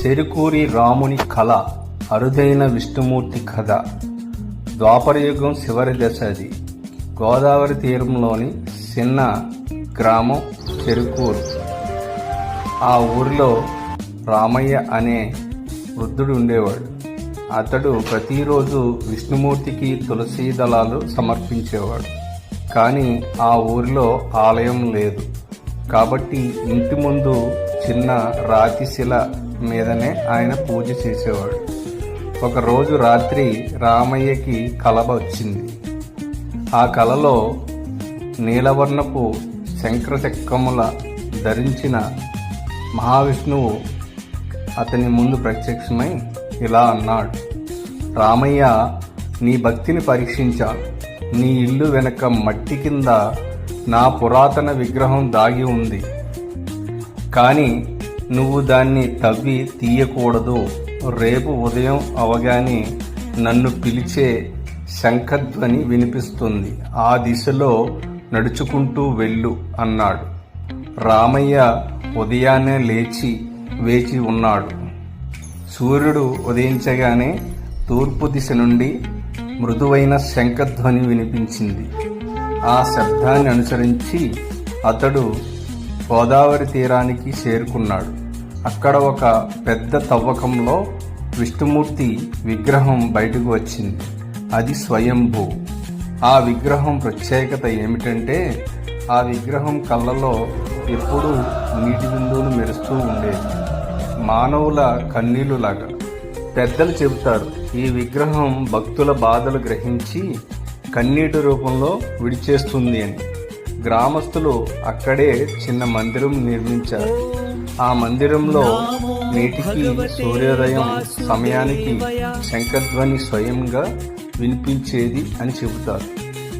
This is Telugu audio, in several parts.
చెరుకూరి రాముని కళ, అరుదైన విష్ణుమూర్తి కథ. ద్వాపరయుగం చివరి దశ అది. గోదావరి తీరంలోని చిన్న గ్రామం చెరుకూరు. ఆ ఊరిలో రామయ్య అనే వృద్ధుడు ఉండేవాడు. అతడు ప్రతిరోజు విష్ణుమూర్తికి తులసీ దళాలు సమర్పించేవాడు. కానీ ఆ ఊరిలో ఆలయం లేదు. కాబట్టి ఇంటి ముందు చిన్న రాతి శిల మీదనే ఆయన పూజ చేసేవాడు. ఒకరోజు రాత్రి రామయ్యకి కల వచ్చింది. ఆ కలలో నీలవర్ణపు శంఖచక్రముల ధరించిన మహావిష్ణువు అతని ముందు ప్రత్యక్షమై ఇలా అన్నాడు: రామయ్య, నీ భక్తిని పరీక్షించాను. నీ ఇల్లు వెనక మట్టి కింద నా పురాతన విగ్రహం దాగి ఉంది. కానీ నువ్వు దాన్ని తవ్వి తీయకూడదు. రేపు ఉదయం అవగానే నన్ను పిలిచే శంఖధ్వని వినిపిస్తుంది. ఆ దిశలో నడుచుకుంటూ వెళ్ళు అన్నాడు. రామయ్య ఉదయాన్నే లేచి వేచి ఉన్నాడు. సూర్యుడు ఉదయించగానే తూర్పు దిశ నుండి మృదువైన శంఖధ్వని వినిపించింది. ఆ శబ్దాన్ని అనుసరించి అతడు గోదావరి తీరానికి చేరుకున్నాడు. అక్కడ ఒక పెద్ద తవ్వకంలో విష్ణుమూర్తి విగ్రహం బయటకు వచ్చింది. అది స్వయంభూ. ఆ విగ్రహం ప్రత్యేకత ఏమిటంటే, ఆ విగ్రహం కళ్ళలో ఎప్పుడూ నీటి బిందువులు మెరుస్తూ ఉండేది, మానవుల కన్నీళ్లులాగా. పెద్దలు చెబుతారు, ఈ విగ్రహం భక్తుల బాధలు గ్రహించి కన్నీటి రూపంలో విడిచేస్తుంది అని. గ్రామస్తులు అక్కడే చిన్న మందిరం నిర్మించారు. ఆ మందిరంలో నీటికి సూర్యోదయం సమయానికి శంఖధ్వని స్వయంగా వినిపించేది అని చెబుతారు.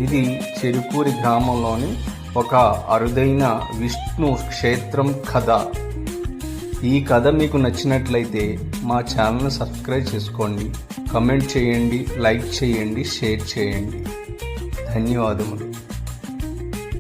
ఇది చెరుకూరి గ్రామంలోని ఒక అరుదైన విష్ణు క్షేత్రం కథ. ఈ కథ మీకు నచ్చినట్లయితే మా ఛానల్ని సబ్స్క్రైబ్ చేసుకోండి, కమెంట్ చేయండి, లైక్ చేయండి, షేర్ చేయండి. ధన్యవాదములు.